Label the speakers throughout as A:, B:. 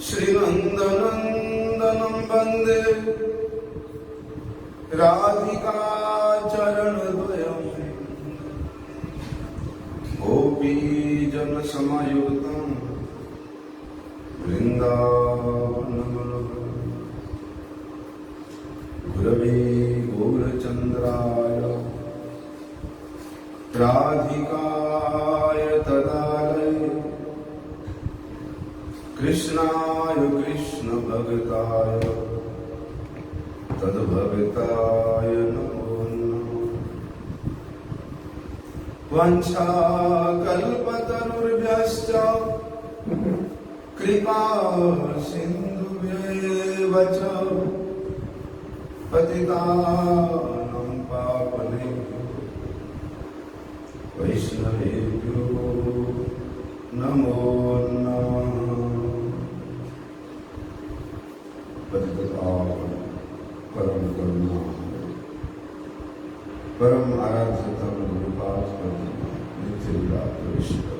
A: श्रीनंदनंदनं वंदे राधिका चरणद्वयं गोपीजन समायुक्तं वृंदावनमनोहरं गुरवे गौरचंद्राय राधिकाय तदालये कृष्णाय कृष्ण भगताय तद्भगताय नमो नमः। वंशाकल्पतरुभ्यश्च कृपा सिन्धुभ्येव च पतितानां पावनेभ्यो वैष्णवेभ्यो नमो नमः। परम करुणा परम आराध्यतम गुरुपाद नित्य विराट विष्णु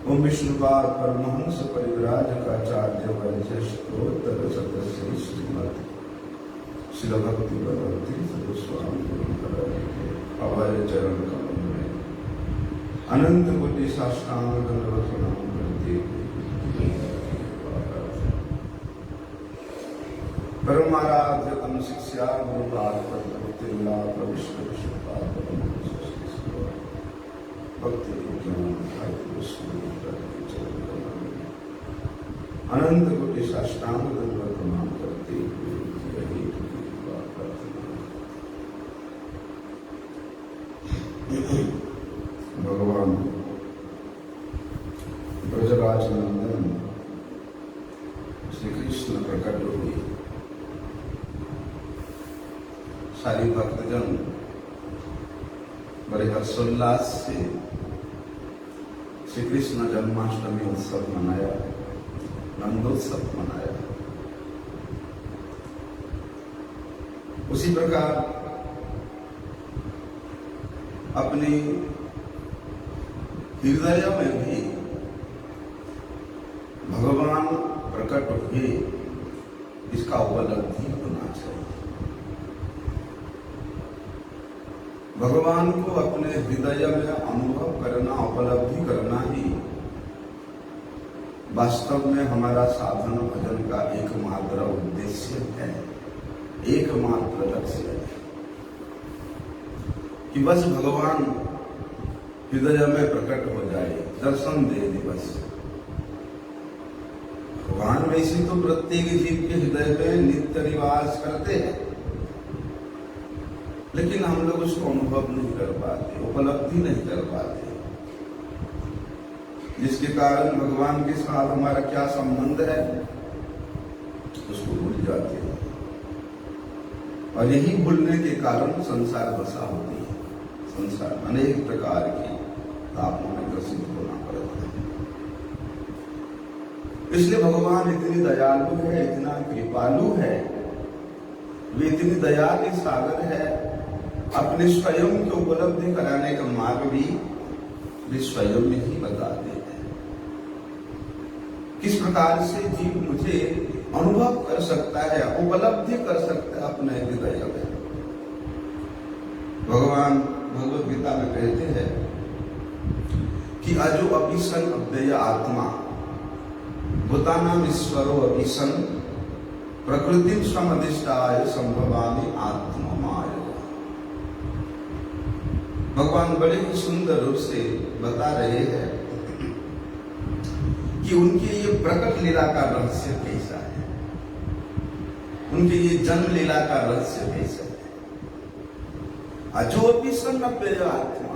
A: ओम विष्णुपाद परमहंस परिव्राजकाचार्य वैशिष्टोत्तर सदस्य श्रीमद श्रील भक्ति भगवती सरस्वामी अभय चरण कमल में अनंत कोटि साष्टांग दंडवत प्रणाम करते परमाराध्यतम शिष्या गुरुपाद भक्ति विष्णु विष्णुपाद भक्ति अनंत कोटि साष्टांग दंडवत प्रणाम करते भगवान ब्रजराज नंदन श्री कृष्ण प्रकट हुए। सारी भक्तजन बड़े हर्षोल्लास से श्री कृष्ण जन्माष्टमी उत्सव मनाया, नंदोत्सव मनाया। उसी प्रकार अपने हृदय में भी भगवान प्रकट हुए, इसका उपलब्धि होना चाहिए। भगवान को अपने हृदय में अनुभव करना, उपलब्धि करना ही वास्तव में हमारा साधन भजन का एकमात्र उद्देश्य है, एकमात्र लक्ष्य है कि बस भगवान हृदय में प्रकट हो जाए, दर्शन दे दे बस। भगवान वैसे तो प्रत्येक जीव के हृदय में नित्य निवास करते हैं, लेकिन हम लोग उसको अनुभव नहीं कर पाते, उपलब्धि नहीं कर पाते, जिसके कारण भगवान के साथ हमारा क्या संबंध है उसको भूल जाते हैं। और यही भूलने के कारण संसार बसा होती है। संसार अनेक प्रकार की तापों में ग्रसित होना पड़ता है। इसलिए भगवान इतनी दयालु है, इतना कृपालु है, वे इतनी दया के सागर है, अपने स्वयं को उपलब्धि कराने का मार्ग भी वे स्वयं ही बता देते हैं। किस प्रकार से जीव मुझे अनुभव कर सकता है, उपलब्धि कर सकता है अपने हृदय में। भगवान भगवद गीता में कहते हैं कि अजो अभिसन अव्यय आत्मा भूतानां ईश्वरो अभिसन प्रकृतिं स्वमधिष्ठाय संभवामि आत्ममाय। भगवान बड़े ही सुंदर रूप से बता रहे हैं कि उनकी ये प्रकट लीला का रहस्य कैसा है, उनकी ये जन्म लीला का रहस्य कैसा है। अजो अभिसन अव्यय आत्मा,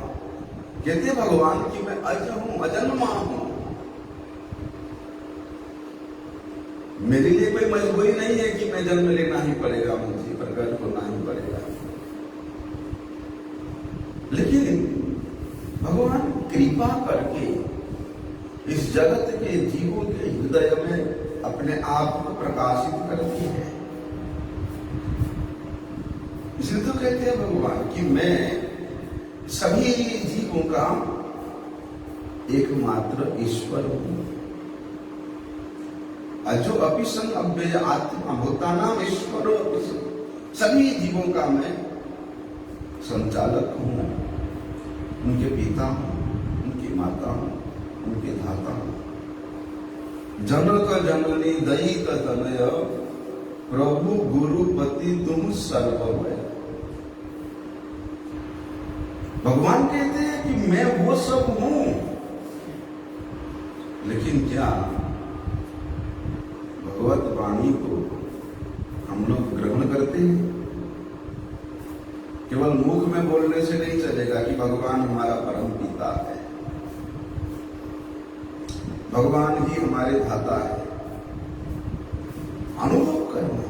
A: कहते भगवान कि मैं अज हूं, अजन्मा हूं। मेरे लिए कोई मजबूरी नहीं है कि मैं जन्म लेना ही पड़ेगा, मुझे प्रकट होना ही पड़ेगा। लेकिन भगवान कृपा करके इस जगत के जीवों के हृदय में अपने आप को प्रकाशित करती है। इसलिए तो कहते हैं भगवान कि मैं सभी जीवों का एकमात्र ईश्वर हूं। अजो अपि सन अव्यय आत्मा भूतानाम ईश्वर, सभी जीवों का मैं संचालक हूं, उनके पिता हूं, उनकी माता हूं, उनके धाता हूं। जनक जननी दयित तनय, प्रभु गुरुपति तुम सर्वमय। भगवान कहते हैं कि मैं वो सब हूं, लेकिन क्या भगवत वाणी को हम लोग ग्रहण करते हैं? केवल मुख में बोलने से नहीं चलेगा कि भगवान हमारा परम पिता है, भगवान ही हमारे धाता है। अनुभव करना।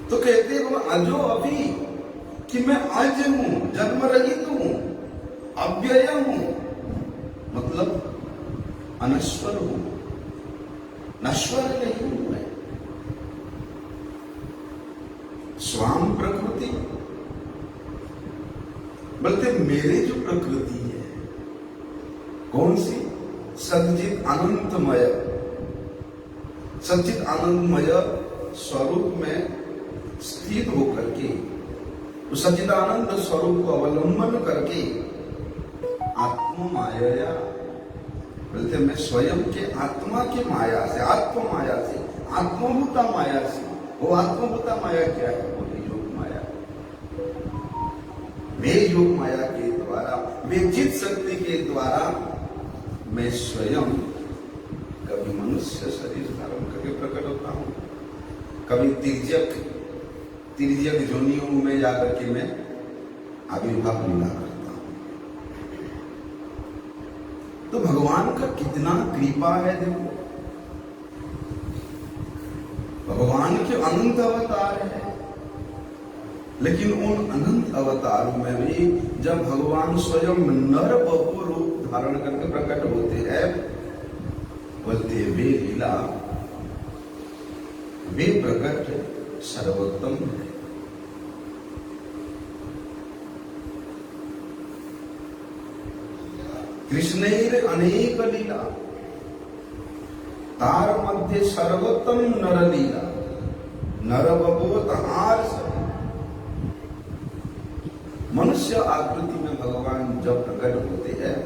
A: तो कहते हैं अजो अभी कि मैं अज हूं, जन्म रहित हूं, अव्यय हूं, मतलब अनश्वर हूं, नश्वर नहीं हूं मैं। स्वाम प्रकृति बोलते मेरी जो प्रकृति है कौन सी? सच्चित अनंतमय, सच्चित आनंदमय स्वरूप में स्थित होकर के, उस सच्चिदानंद स्वरूप को अवलंबन करके आत्म माया, बोलते मैं स्वयं के आत्मा की माया से, आत्म माया से, आत्मभूता माया से। वो आत्मभूता माया क्या है? बोले योग माया। वे योग माया के द्वारा, वे चित शक्ति के द्वारा मैं स्वयं कभी मनुष्य शरीर धारण करके प्रकट होता हूं, कभी तिर्यक जोनियों में जाकर के मैं आविर्भाव लीला करता हूं। तो भगवान का कितना कृपा है देखो। भगवान के अनंत अवतार है, लेकिन उन अनंत अवतारों में भी जब भगवान स्वयं नर बपू रूप धारण करके प्रकट होते हैं, बोलते वे लीला, वे प्रकट सर्वोत्तम है। कृष्णैर अनेक लीला, तार मध्य सर्वोत्तम नर लीला, नर बबोत हार सब। मनुष्य आकृति में भगवान जब प्रकट होते हैं,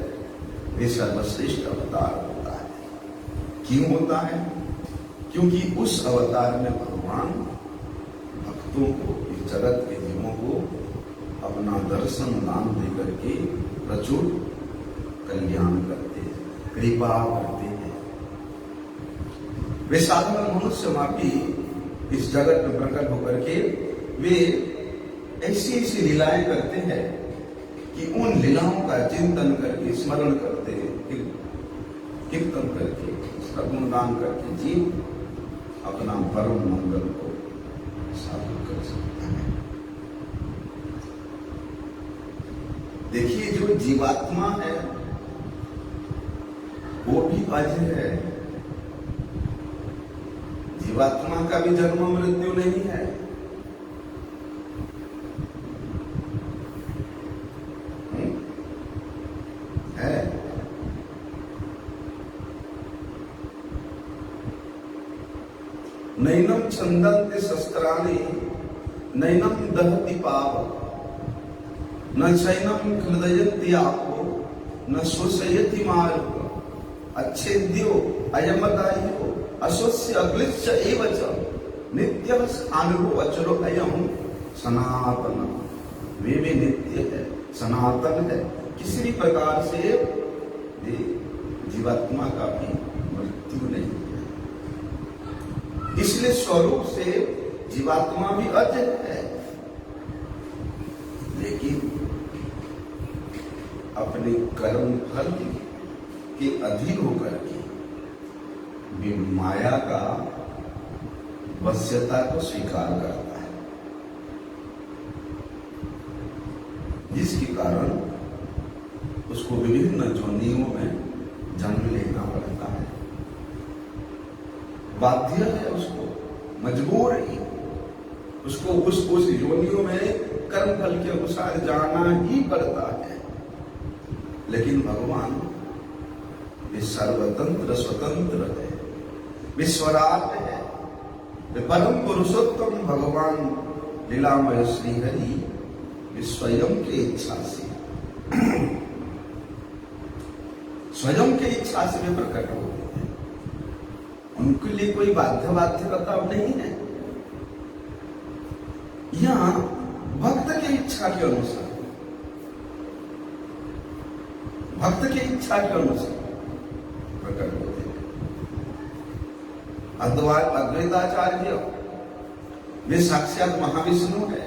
A: वे सर्वश्रेष्ठ अवतार होता है। क्यों होता है? क्योंकि उस अवतार में भगवान भक्तों को, इस जगत के जीवों को अपना दर्शन दान देकर के प्रचुर कल्याण करते हैं, कृपा करते हैं। वे साधारण मनुष्य मापी इस जगत में प्रकट होकर के वे ऐसी ऐसी लीलाएं करते हैं कि उन लीलाओं का चिंतन करके, स्मरण करते हैं, कीर्तन करके, उसका गुणगान करके जीव अपना परम मंगल को साधन कर सकता है। देखिए जो जीवात्मा है वो भी अज है। जीवात्मा का भी जन्म मृत्यु नहीं है। नैनम छंदन्ते शस्त्राणि, नैनम दहति पाव, न चैनम हृदयन्ति आपो, न शोषयति मार्ग, अच्छेद्यो अयमदायो, अशोष्य अग्लिच्छ एव च, नित्यः स्थाणुरो अचरो अयम् सनातन। वे भी नित्य है, सनातन है, किसी भी प्रकार से जीवात्मा का भी मृत्यु नहीं है। इसलिए स्वरूप से जीवात्मा भी अज है, लेकिन अपने कर्म फल के अधीन होकर के भी माया का वश्यता को स्वीकार करता है, जिसके कारण उसको विभिन्न जोनियों में जन्म लेना पड़ता है। बाध्य है, उसको मजबूर ही। उसको उस योनियों में कर्म फल के अनुसार जाना ही पड़ता है। लेकिन भगवान वे सर्वतंत्र स्वतंत्र है, वे स्वराट है, वे परम पुरुषोत्तम भगवान लीलामय श्री हरि वे स्वयं के इच्छा से स्वयं के इच्छा से वे प्रकट होते हैं। उनके लिए कोई बाध्यता नहीं है। यहाँ भक्त की इच्छा के अनुसार, भक्त की इच्छा के अनुसार प्रकट होते हैं। अद्वैताचार्य वे साक्षात महाविष्णु है,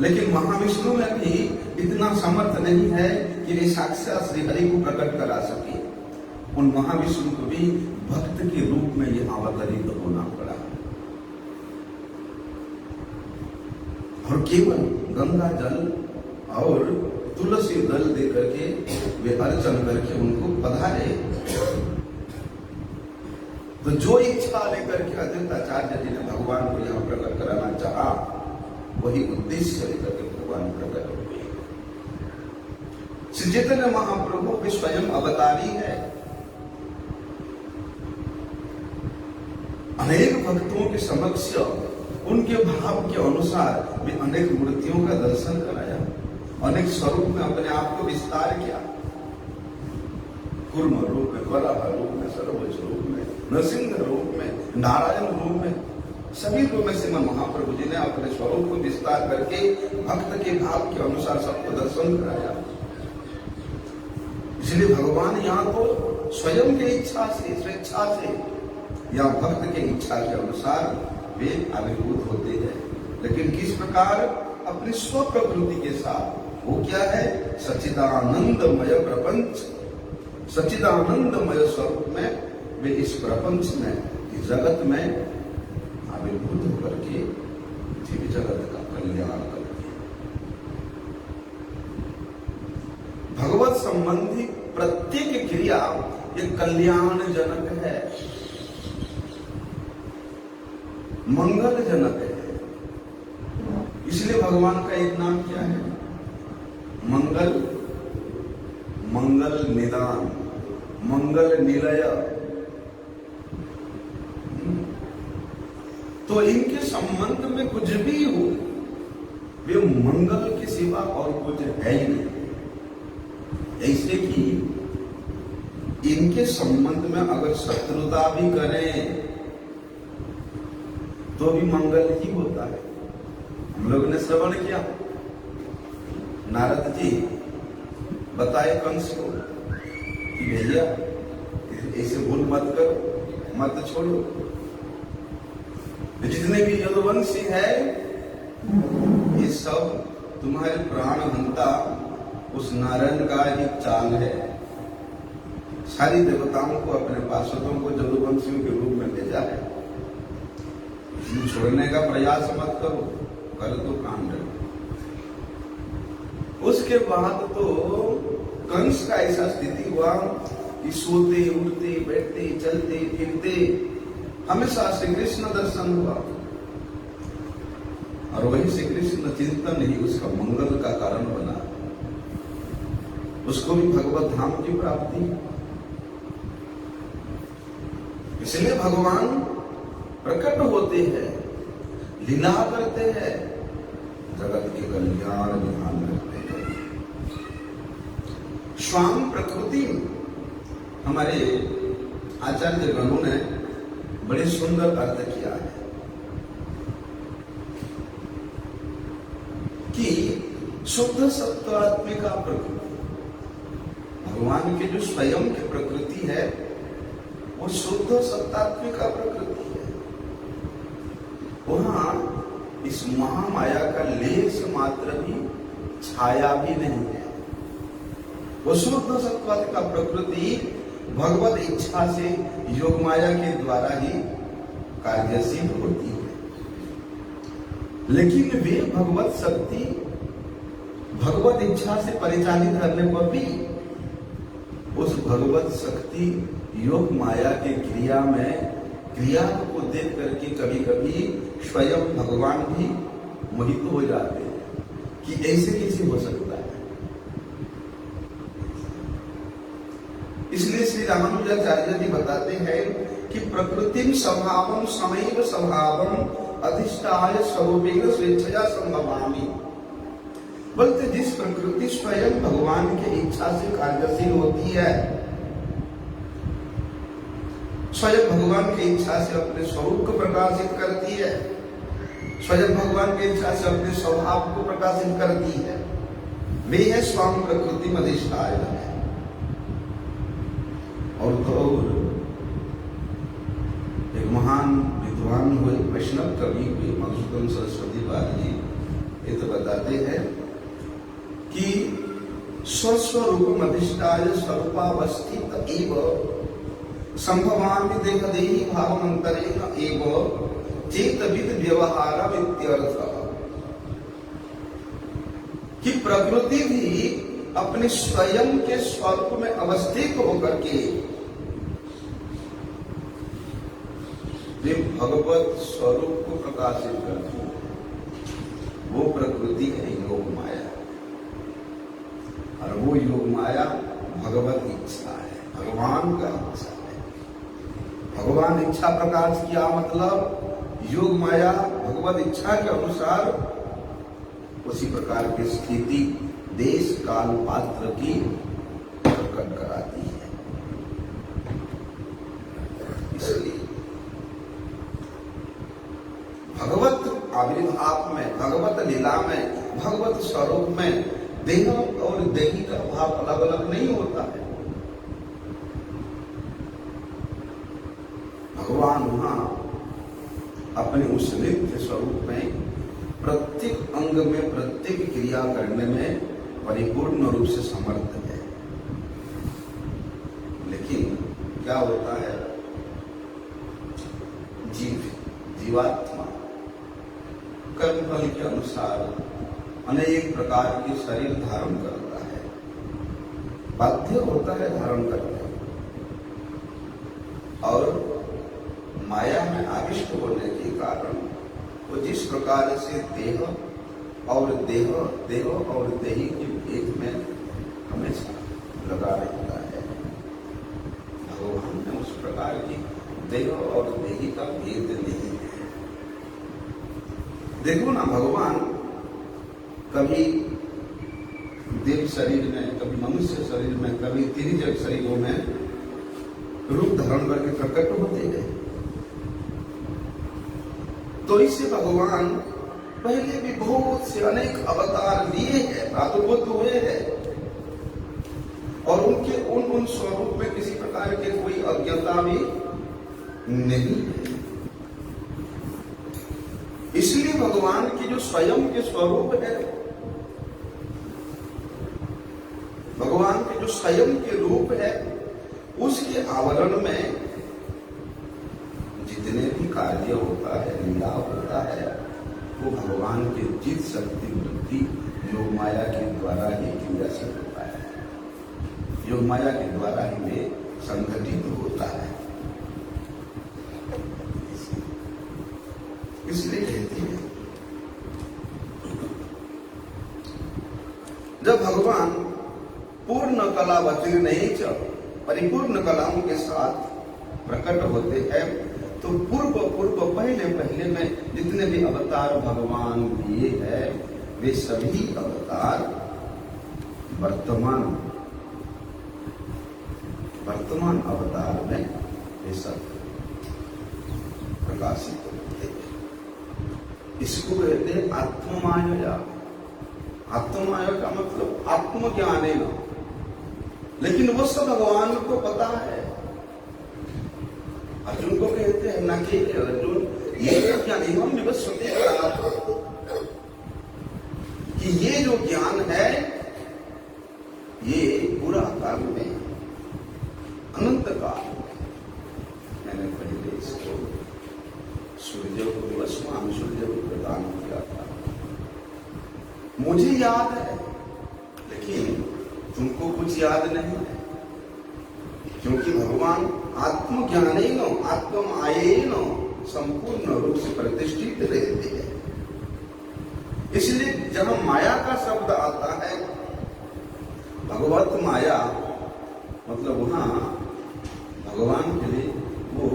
A: लेकिन महाविष्णु में भी इतना समर्थ नहीं है कि वे साक्षात श्री हरि को प्रकट करा सके। उन महाविष्णु को भी भक्त के रूप में यह अवतरित होना पड़ा और केवल गंगा जल और तुलसी दल दे करके वे अर्चन करके उनको पधारे। तो जो इच्छा लेकर के अद्वैताचार्य जी ने भगवान को यहाँ प्रकट कराना चाहा, वही उद्देश्य लेकर के भगवान प्रकट हुए। श्री चैतन्य महाप्रभु भी स्वयं अवतारी है। अनेक भक्तों के समक्ष उनके भाव के अनुसार भी अनेक मूर्तियों का दर्शन कराया, अनेक स्वरूप में अपने आप को विस्तार किया। कूर्म रूप में, वराह रूप में, सर्वज रूप में, नृसिंह रूप में, नारायण रूप में, सभी रूप में श्रीमन महाप्रभु जी ने अपने स्वरूप को विस्तार करके भक्त के भाव के अनुसार सबको दर्शन कराया। इसलिए भगवान यहाँ तो स्वयं की इच्छा से, स्वेच्छा से या भक्त के इच्छा के अनुसार वे आविर्भूत होते हैं। लेकिन किस प्रकार? अपनी स्व प्रकृति के साथ। वो क्या है? सच्चिदानंदमय प्रपंच, सच्चिदानंदमय स्वरूप में वे इस प्रपंच में, इस जगत में आविर्भूत होकर के जीव जगत का कल्याण करते हैं। भगवत संबंधी प्रत्येक क्रिया ये कल्याणजनक है, मंगलजनक है। इसलिए भगवान का एक नाम क्या है? मंगल, मंगल निदान, मंगल निलय। तो इनके संबंध में कुछ भी हो, वे मंगल के सिवा और कुछ है ही नहीं। ऐसे कि इनके संबंध में अगर शत्रुता भी करें तो भी मंगल ही होता है। हम लोग ने श्रवण किया, नारद जी बताए कंस को कि भैया ऐसे भूल मत करो, मत छोड़ो। जितने भी यदुवंशी है ये सब तुम्हारे प्राणहंता उस नारायण का ही चाल है। सारी देवताओं को, अपने पार्षदों को यदुवंशियों के रूप में भेजा है। छोड़ने का प्रयास मत करो, कर तो कांड। उसके बाद तो कंस का ऐसा स्थिति हुआ कि सोते उठते बैठते चलते फिरते हमेशा श्री कृष्ण दर्शन हुआ, और वही श्री कृष्ण चिंतन ही उसका मंगल का कारण बना। उसको भी भगवत धाम की प्राप्ति। इसलिए भगवान प्रकट होते हैं, लीला करते हैं, जगत के कल्याण विधान करते हैं। स्वाम प्रकृति हमारे आचार्य गणों ने बड़े सुंदर अर्थ किया है कि शुद्ध सत्वात्मिका प्रकृति, भगवान के जो स्वयं की प्रकृति है वो शुद्ध सत्तात्मिका प्रकृति है। वहां इस महामाया का लेस मात्र भी छाया भी नहीं है। वो शुद्ध सत्वात्मिका प्रकृति भगवत इच्छा से योग माया के द्वारा ही कार्यशील होती है। लेकिन वे भगवत शक्ति भगवत इच्छा से परिचालित करने पर भी उस भगवत शक्ति योग माया के क्रिया में क्रिया को देख करके कभी कभी स्वयं भगवान भी मोहित हो जाते हैं कि ऐसे कैसे हो सकता है। इसलिए श्री रामानुजाचार्य जी बताते हैं कि प्रकृतिम स्वभावम समैव स्वभावम अधिष्ठाय स्वरूपेण स्वेच्छया संभवामि। बोलते जिस प्रकृति स्वयं भगवान की इच्छा से कार्यशील होती है, स्वयं भगवान की इच्छा से अपने स्वरूप को प्रकाशित करती है, स्वयं भगवान की इच्छा से अपने स्वभाव को प्रकाशित करती है, वे है स्वाम प्रकृति अधिष्ठाय है। और तो एक महान विद्वान हुए, वैष्णव कवि हुए मधुसूदन सरस्वती पाद जी, ये तो बताते हैं कि स्वस्वरूप अधिष्ठाय स्वरूपावस्थित एव संभवामि देहदेही भावमंतरेण एव चेतविद व्यवहार इत्यर्थ। कि प्रकृति भी अपने स्वयं के स्वरूप में अवस्थित होकर के वे भगवत स्वरूप को प्रकाशित करती है। वो प्रकृति है योग माया, और वो योग माया भगवत इच्छा है, भगवान का इच्छा है। भगवान इच्छा प्रकाश किया मतलब योग माया भगवत इच्छा के अनुसार उसी प्रकार की स्थिति देश काल पात्र की प्रकट कराती है। इसलिए भगवत आविर्भाव में, भगवत लीला में, भगवत स्वरूप में देह और देही का भाव अलग अलग नहीं होता है। भगवान वहां अपने उस नित्य स्वरूप में प्रत्येक अंग में, प्रत्येक क्रिया करने में परिपूर्ण रूप से समर्थ है। लेकिन क्या होता है, जीवात्मा कर्मफल के अनुसार अनेक प्रकार के शरीर धारण करता है, बाध्य होता है धारण करने, और माया में आविष्ट होने के कारण वो जिस प्रकार से देह और देही के भेद में हमेशा लगा रहता है, भगवान में उस प्रकार की देह और देही का भेद नहीं है। देखो ना, भगवान कभी देव शरीर में, कभी मनुष्य शरीर में, कभी तिर्यक शरीरों में रूप धारण करके प्रकट होते गए। तो इससे भगवान पहले भी बहुत से अनेक अवतार लिए हैं, प्रादुर्भूत हुए हैं, और उनके उन स्वरूप में किसी प्रकार के कोई अज्ञता भी नहीं है। इसलिए भगवान की जो स्वयं के स्वरूप है, भगवान के जो स्वयं के रूप है, उसके आवरण में जितने भी कार्य होता है, लीला होता है, वो भगवान के चित्त शक्ति वृत्ति योग माया के द्वारा ही क्रियाशील होता है, योग माया के द्वारा ही वे संगठित होता है। इसलिए कहती है, जब भगवान पूर्ण कलावतीर्ण परिपूर्ण कलाओं के साथ प्रकट होते हैं, तो पूर्व पहले में जितने भी अवतार भगवान लिए हैं, वे सभी अवतार वर्तमान अवतार में ये सब प्रकाशित होते हैं। इसको कहते हैं आत्ममाया। आत्ममाया का मतलब आत्मज्ञान है ना, लेकिन वो सब भगवान को पता है। अर्जुन को कहते हैं ना कि अर्जुन ये ज्ञान एवं विवस्वते कि ये जो ज्ञान है, ये पूरा काल में, अनंत काल में, मैंने पहले इसको सूर्य को दिवसमान सूर्य को प्रदान किया था। मुझे याद है, लेकिन तुमको कुछ याद नहीं है, क्योंकि भगवान आत्मज्ञानेन आत्मायेन संपूर्ण रूप से प्रतिष्ठित रहते हैं। इसलिए जहां माया का शब्द आता है, भगवत माया, मतलब वहां भगवान के लिए वो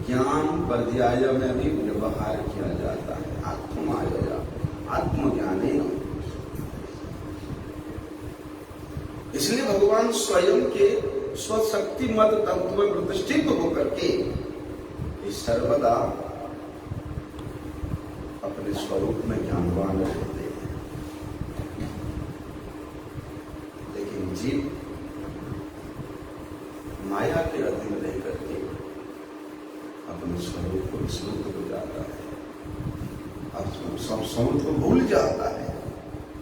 A: ज्ञान पर्याय में भी व्यवहार किया जाता है। आत्ममाया, आत्मज्ञाने। इसलिए भगवान स्वयं के स्वशक्ति मत तत्व में प्रतिष्ठित होकर के सर्वदा अपने स्वरूप में ज्ञानवान रहते हैं। लेकिन जीव माया के अधीन रह करके अपने स्वरूप को विस्मृत हो जाता है, अब सब स्वरूप को भूल जाता है।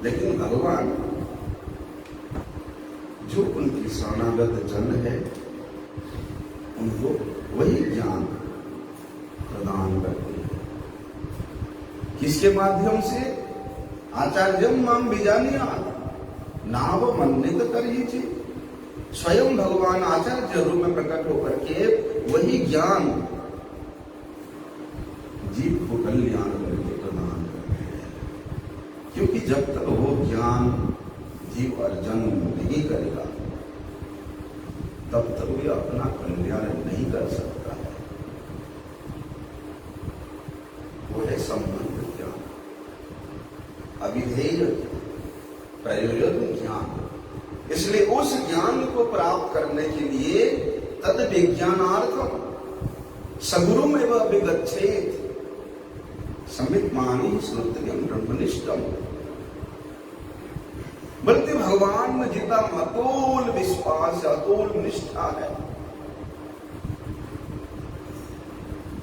A: लेकिन भगवान जो उनकी शरणागत जन है, उनको वही ज्ञान प्रदान करते हैं। किसके माध्यम से? आचार्यम माम बीजानिया नाव मन्नित करिए। स्वयं भगवान आचार्य रूप में प्रकट होकर के वही ज्ञान जीव को कल्याण करके प्रदान करते हैं। क्योंकि जब तक वो ज्ञान जीव अर्जन नहीं करेगा, तब तक भी अपना कल्याण नहीं कर सकता है। वो है संबंध ज्ञान, अविधेय प्रयोजन ज्ञान। इसलिए उस ज्ञान को प्राप्त करने के लिए तद विज्ञानार्थम सगुरुमेव विगच्छेत् समित मानी श्रुत्यम ब्रह्मनिष्ठम। बल्कि भगवान में जितना अतोल विश्वास, अतोल निष्ठा है,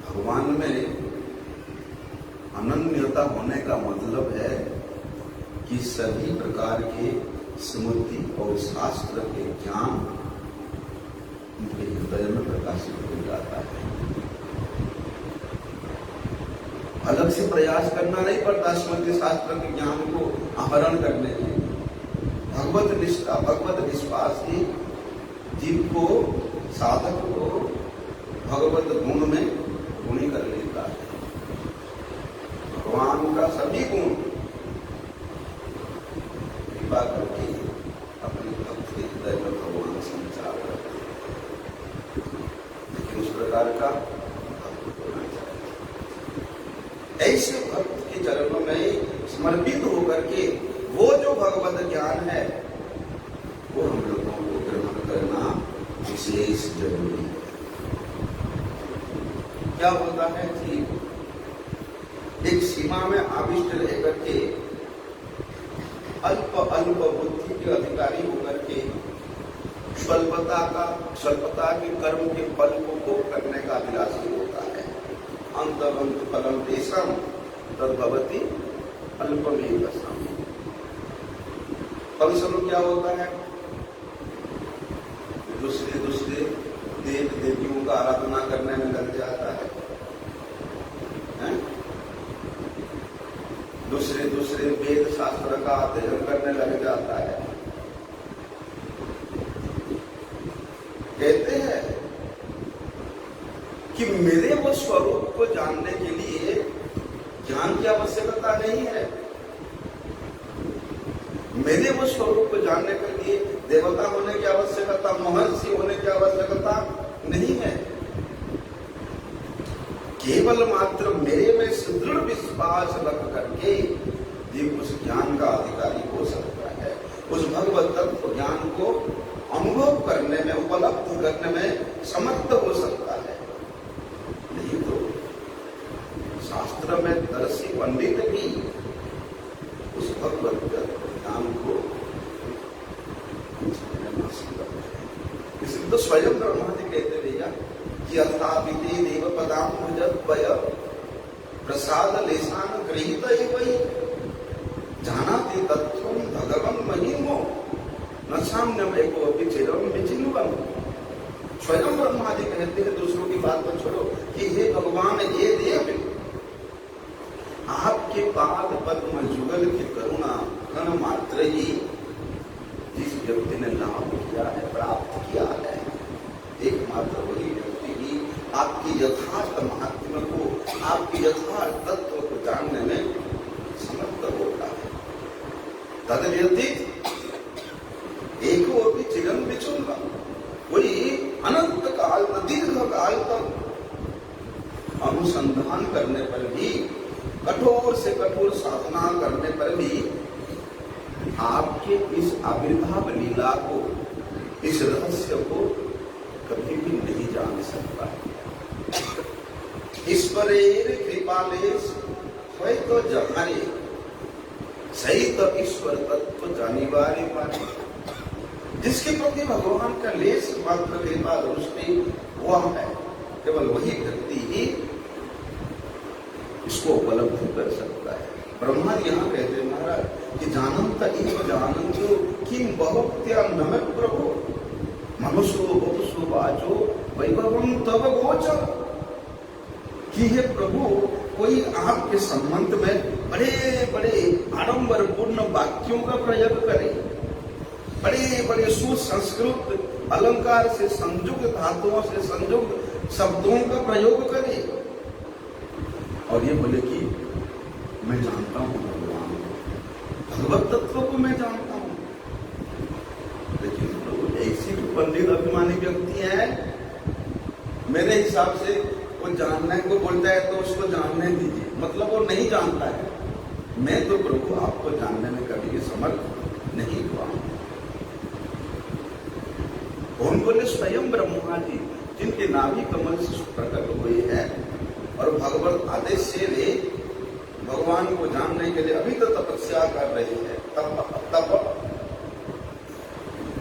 A: भगवान में अनन्यता होने का मतलब है कि सभी प्रकार के स्मृति और शास्त्र के ज्ञान उनके हृदय में प्रकाशित हो जाता है। अलग से प्रयास करना नहीं पड़ता स्मृति शास्त्र के ज्ञान को आहरण करने के लिए। भगवत निष्ठा, भगवत विश्वास ही जीव को, साधक को भगवत गुण में गुणी कर लेता है। भगवान का सभी गुण कृपा करके अपने भक्त के हृदय में भगवान संचार करते हैं। लेकिन उस प्रकार का भक्त होना चाहिए। ऐसे भक्त के चरणों में समर्पित होकर के वो जो भगवत ज्ञान है, वो हम लोगों को ग्रहण करना विशेष जरूरी है। क्या होता है कि एक सीमा में आविष्ट रह करके अल्प बुद्धि के अधिकारी होकर के स्वल्पता के कर्म के फल को भोग करने का अभिलाषी होता है। अंतवंत फलम देशम तद्भवति अल्पमेव सम। फलस्वरूप क्या होता है? दूसरे देव देवियों का आराधना करने में लग जाता है, दूसरे वेद शास्त्र का अध्ययन करने लग जाता है। कहते हैं कि मेरे वो स्वरूप को जानने के लिए ज्ञान की आवश्यकता नहीं है। मेरे वो स्वरूप को जानने के लिए देवता होने की आवश्यकता, महर्षि होने की आवश्यकता नहीं है। केवल मात्र मेरे में सुदृढ़ विश्वास रख करके जीव उस ज्ञान का अधिकारी हो सकता है। उस भगवत तत्व ज्ञान को अनुभव करने में, उपलब्ध करने में समर्थ हो सकता है। नहीं तो शास्त्र में दर्शी पंडित भी उस भगवत ज्ञान को इसलिए तो स्वयं ब्रह्मादि कहते भैया कि अथापिते देव पदाम भजद्वय प्रसाद लेसान गृहीत वही जानाति तत्त्वं भगवन् महिमो न साम्यम एको अपि चिरं विचिन्वन्। स्वयं ब्रह्मादि कहते हैं, दूसरों की बात को छोड़ो, कि हे भगवान, ये देव आपके पाद पद्म युगल की करुणा कण मात्र ही जिस व्यक्ति ने लाभ किया है, प्राप्त किया है, एकमात्र वही व्यक्ति ही आपकी यथार्थ महात्म्य को अनुसंधान करने पर भी, कठोर से कठोर साधना करने पर भी आपके इस आविर्भाव लीला को, इस रहस्य को कभी भी नहीं जान सकता। ईश्वरेर कृपालेश है तो जहारे सही तो ईश्वर तत्व जानिवारे पारे। जिसके प्रति भगवान का लेश मात्र कृपा दृष्टि वह है, केवल वही व्यक्ति ही इसको उपलब्ध कर सकता है। ब्रह्मा यहाँ कहते हैं महाराज कि जानंत इव जानंतो किम बहुत्या नमः प्रभु मनुष्यो वपुषो वाचो वैभवम तव गोचर। कि हे प्रभु, कोई आपके संबंध में बड़े बड़े आडंबरपूर्ण वाक्यों का प्रयोग करे, बड़े बड़े सुसंस्कृत अलंकार से संयुक्त धातुओं से संयुक्त शब्दों का प्रयोग करे और ये बोले कि मैं जानता हूं भगवान, भगवत तत्व को मैं जानता हूं। लेकिन तो ऐसी पंडित अभिमानी व्यक्ति है, मेरे हिसाब से वो जानने को बोलता है तो उसको जानने दीजिए, मतलब वो नहीं जानता है। मैं तो प्रभु आपको जानने में कभी समर्थ नहीं हुआ। कौन बोले? स्वयं ब्रह्मा जी, जिनके नाभि कमल से प्रकट हुए हैं और भगवत आदेश से वे भगवान को जानने के लिए अभी तो तपस्या कर रहे हैं। तब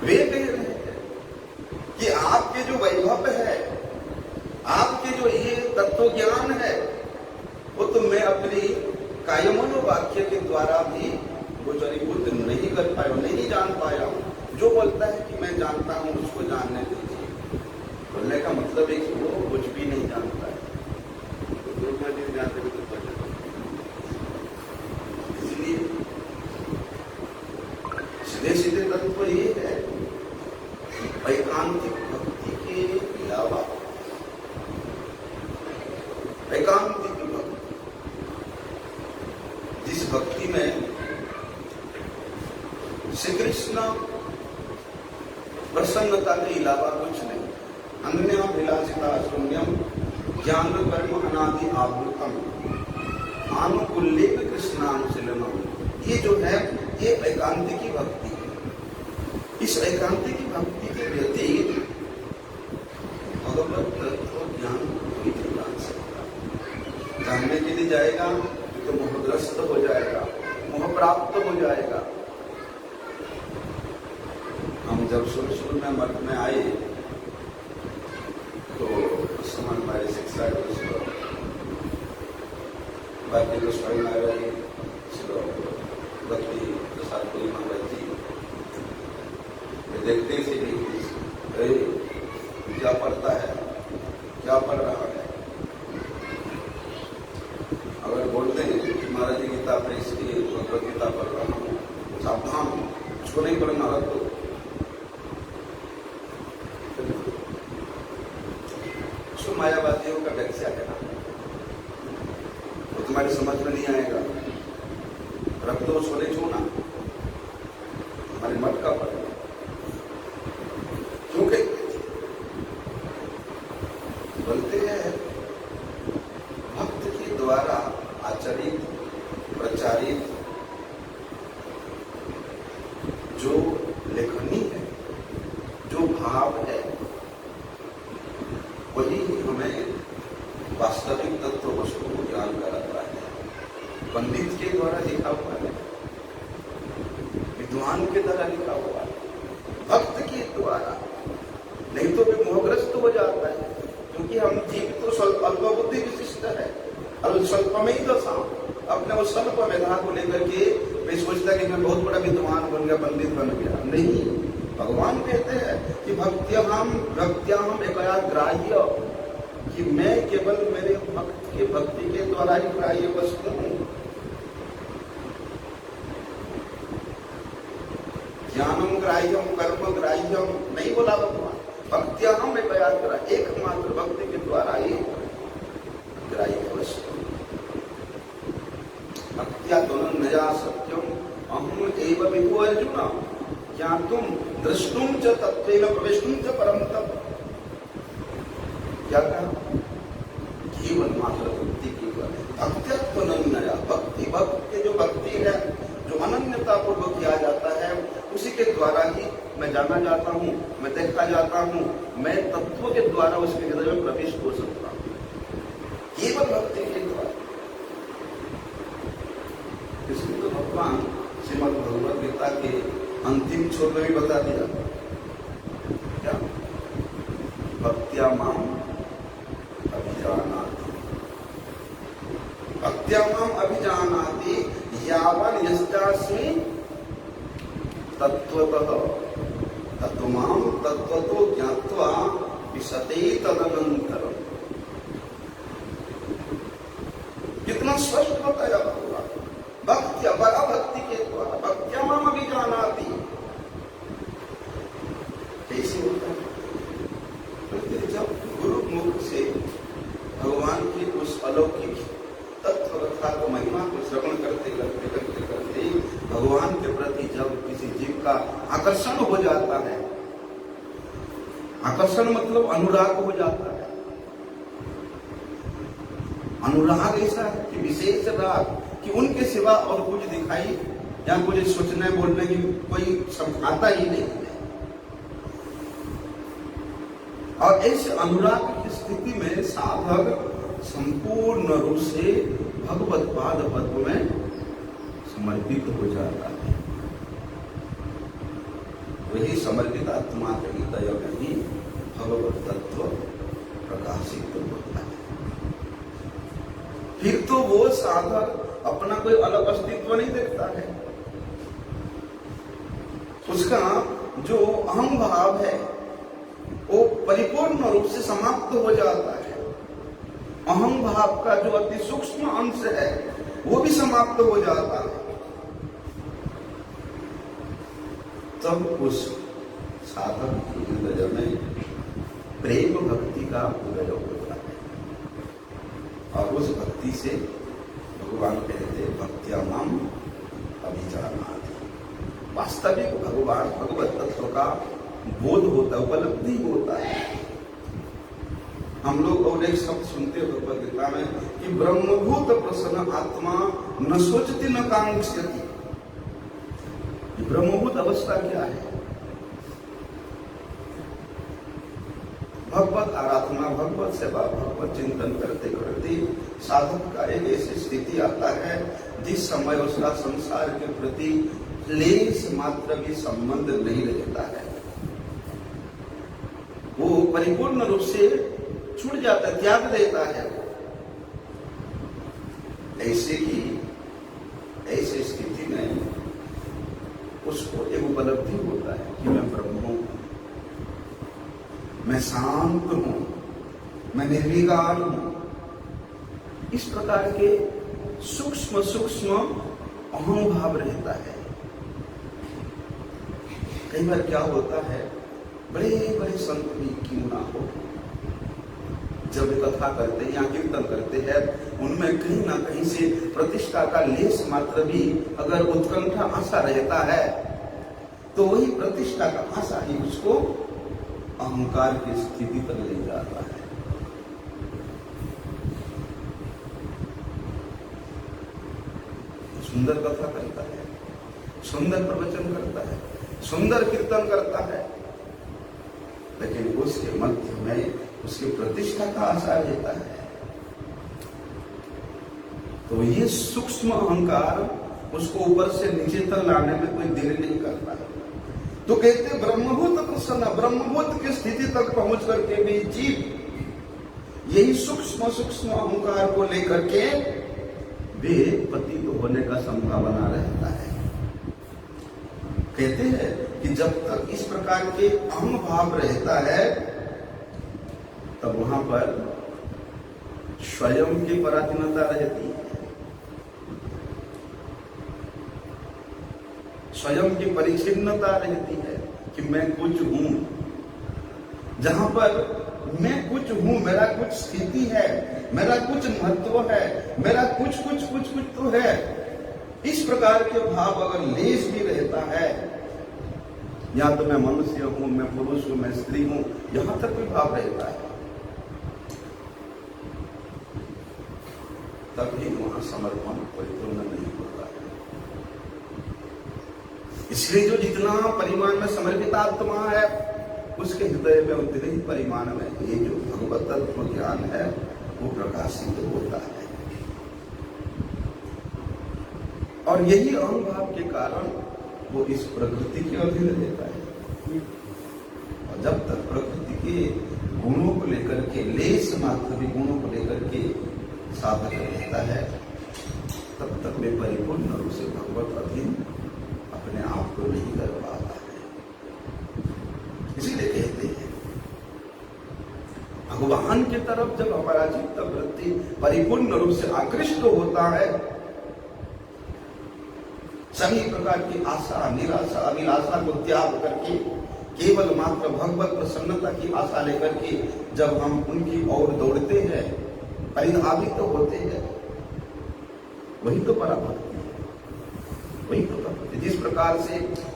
A: वे कह रहे हैं कि आपके जो वैभव है, आपके जो ये तत्व ज्ञान है, वो तो मैं अपनी कायमनो वाक्य के द्वारा भी गोचरीभूत नहीं कर पाया, नहीं जान पाया। जो बोलता है कि मैं जानता हूं उसको जानने दीजिए। बोलने का मतलब है कि वो कुछ भी नहीं जानता है। इसलिए सीधे सीधे तत्व ये है कि एकांतिक भक्ति के अलावा एकांतिक भक्ति, जिस भक्ति में श्री कृष्ण प्रसन्नता के अलावा कुछ नहीं, अन्याभिलाषिता शून्यम ज्ञान कर्म अनादि आवृतम आनुकूल्येन कृष्णानुशीलनम, ये जो है ये एकांतिकी भक्ति है। इस एकांतिकी भक्ति के व्यतीत भगवत तत्व ज्ञान कोई नहीं जान सकता। जानने के लिए जाएगा तो मोहग्रस्त हो जाएगा, मोह प्राप्त हो जाएगा। हम जब शुरू में मठ में आए तो उस समय हमारे शिक्षा बाकी जो स्वयं आ रही भक्ति प्रसाद पूरी महाराज जी देखते थे अरे क्या पढ़ता है, क्या पढ़ रहा है। अगर बोलते हैं कि महाराज जी गीता पर इसकी भगवत गीता पढ़ रहा हूँ, सावधान, उसको नहीं पढ़ना रख दो। उसको मायावादियों का व्याख्या है ना, वो तुम्हारी समझ में नहीं आएगा, रख दो, उसको नहीं छूना। हमारे मठ का पढ़ क्योंकि बोलते हैं भक्त के द्वारा आचरित प्रचारित जो लेखनी है, जो भाव है, वही हमें वास्तविक तत्व वस्तु को ज्ञान कराता है। पंडित के द्वारा लिखा हुआ है, विद्वान के द्वारा लिखा हुआ है, भक्त के द्वारा नहीं तो भी मोहग्रस्त हो जाता है। क्योंकि हम जीव तो अल्प बुद्धि विशिष्ट है, स्वल्प में ही दशा, अपने वो स्वल्प मेधा को लेकर के मैं सोचता कि मैं बहुत बड़ा विद्वान बन गया, पंडित बन गया। नहीं, भगवान कहते हैं कि भक्त्याम एकया ग्राह्य, कि मैं केवल मेरे भक्त के भक्ति के द्वारा ही ग्राह्य वस्तु हूं। ज्ञानम ग्राह्यम कर्म ग्राह्यम नहीं बोला भगवान, भक्त्याम एकया ग्राह्य, एकमात्र भक्ति के द्वारा ही ग्राह्य वस्तु। भक्त्या दोनों नया सत्यम अहम एव विभु अर्जुन ज्ञातुम दृष्टुम च तत्वेन प्रवेशुम च परम तप। क्या कहा? केवल मात्र भक्ति के भक्त्यत्व अनन्या, भक्ति भक्त के जो भक्ति है, जो अनन्यता पूर्वक किया जाता है, उसी के द्वारा ही मैं जाना जाता हूँ, मैं देखा जाता हूँ, मैं तत्व के द्वारा उसके हृदय में प्रविष्ट हो सकता हूँ, केवल भक्ति के द्वारा। इसलिए तो भगवान श्रीमद् भगवद गीता के अंतिम छोर में भी बता दिया, क्या भक्त्या माम अभिजानाति, भक्त्या माम अभिजानाति यावन् यस्यास्मि तत्त्वतः तत्त्वमां तत्त्वतो ज्ञात्वा विशते तदनन्तरम्। कितना स्पष्ट बताया भगवान, भक्त्या बड़ा भक्ति के द्वारा, भक्त्या माम अभिजानाति। कैसे होता है? जब गुरु मुख से भगवान की उस अलौकिक तत्व कथा को, महिमा को श्रवण करते करते करते करते भगवान के प्रति जब किसी जीव का आकर्षण हो जाता है, आकर्षण मतलब अनुराग हो जाता है। अनुराग ऐसा है कि विशेष राग कि उनके सिवा और कुछ दिखाई या कुछ सोचने बोलने की कोई शब्द आता ही नहीं है। और ऐसे अनुराग की स्थिति में साधक संपूर्ण रूप से भगवत पाद पद्म में समर्पित हो जाता है। वही समर्पित आत्मा के हृदय में ही भगवत तत्व प्रकाशित होता है। फिर तो वो साधक अपना कोई अलग अस्तित्व नहीं देखता है, उसका जो अहम भाव है वो परिपूर्ण रूप से समाप्त हो जाता है। अहम भाव का जो अति सूक्ष्म अंश है वो भी समाप्त हो जाता है। तब उस साधक के हृदय में प्रेम भक्ति का उदय होता है, और उस भक्ति से भगवान कहते भक्त्या माम अभिजानाति। वास्तविक भगवान भगवत तत्व का बोध होता है, उपलब्धि होता है। हम लोग और एक शब्द सुनते हो भगवद गीता में कि ब्रह्मभूत प्रसन्न आत्मा न सोचती न कांक्षति। ब्रह्मभूत अवस्था क्या है? भगवत आराधना, भगवत सेवा, भगवत चिंतन करते करते साधक का एक ऐसी स्थिति आता है जिस समय उसका संसार के प्रति लेश मात्र भी संबंध नहीं रहता है। वो परिपूर्ण रूप से छूट जाता है, त्याग देता है। ऐसे स्थिति में उसको एक उपलब्धि होता है कि मैं ब्रह्म हूं, मैं शांत हूं, मैं निर्विकार हूं। इस प्रकार के सूक्ष्म सूक्ष्म अहम भाव रहता है। कई बार क्या होता है, बड़े बड़े संत भी क्यों ना हो, जब कथा करते हैं या कीर्तन करते हैं, उनमें कहीं ना कहीं से प्रतिष्ठा का लेश मात्र भी अगर उत्कंठा आशा रहता है, तो वही प्रतिष्ठा का आशा ही उसको अहंकार की स्थिति तक ले जाता है। सुंदर कथा करता है, सुंदर प्रवचन करता है, सुंदर कीर्तन करता है, लेकिन उसके मध्य में उसकी प्रतिष्ठा का आशा रहता है। तो ये सूक्ष्म अहंकार उसको ऊपर से नीचे तक लाने में कोई देर नहीं करता है। तो कहते ब्रह्मभूत प्रसन्न, ब्रह्मभूत की स्थिति तक पहुंच करके भी जीव यही सूक्ष्म सूक्ष्म अहंकार को लेकर के वे पतित होने का संभावना रहता है। कहते हैं कि जब तक इस प्रकार के अहम भाव रहता है, तब वहां पर स्वयं की पराधीनता रहती है, स्वयं की परिच्छिन्नता रहती है कि मैं कुछ हूं। जहां पर मैं कुछ हूं, मेरा कुछ स्थिति है, मेरा कुछ महत्व है, मेरा कुछ कुछ कुछ कुछ तो है, इस प्रकार के भाव अगर लेश भी रहता है, या तो मैं मनुष्य हूं, मैं पुरुष हूं, मैं स्त्री हूं, यहां तक भी भाव रहता है, तभी वहां समर्पण परिपूर्ण नहीं होता है। इसलिए जो जितना परिमाण में समर्पित आत्मा है, उसके हृदय में उतने ही परिमाण में ये जो भगवत तत्व ज्ञान है वो प्रकाशित होता है। और यही अहम भाव के कारण वो इस प्रकृति के अधीन रहता है। और जब तक प्रकृति के गुणों को लेकर के, लेस मात्र भी गुणों को लेकर के साधक रहता है, तब तक वे परिपूर्ण रूप से भगवत अधीन अपने आप को नहीं कर पाता है। इसीलिए कहते हैं भगवान की तरफ जब हमारा चित्त वृत्ति परिपूर्ण रूप से आकृष्ट होता है, सभी प्रकार की आशा, निराशा, अभिलाषा को त्याग करके केवल मात्र भगवत प्रसन्नता की आशा लेकर के जब हम उनकी ओर दौड़ते हैं, परिधावित तो होते हैं, वही तो पराभक्ति है, वही तो पराभक्ति। जिस प्रकार से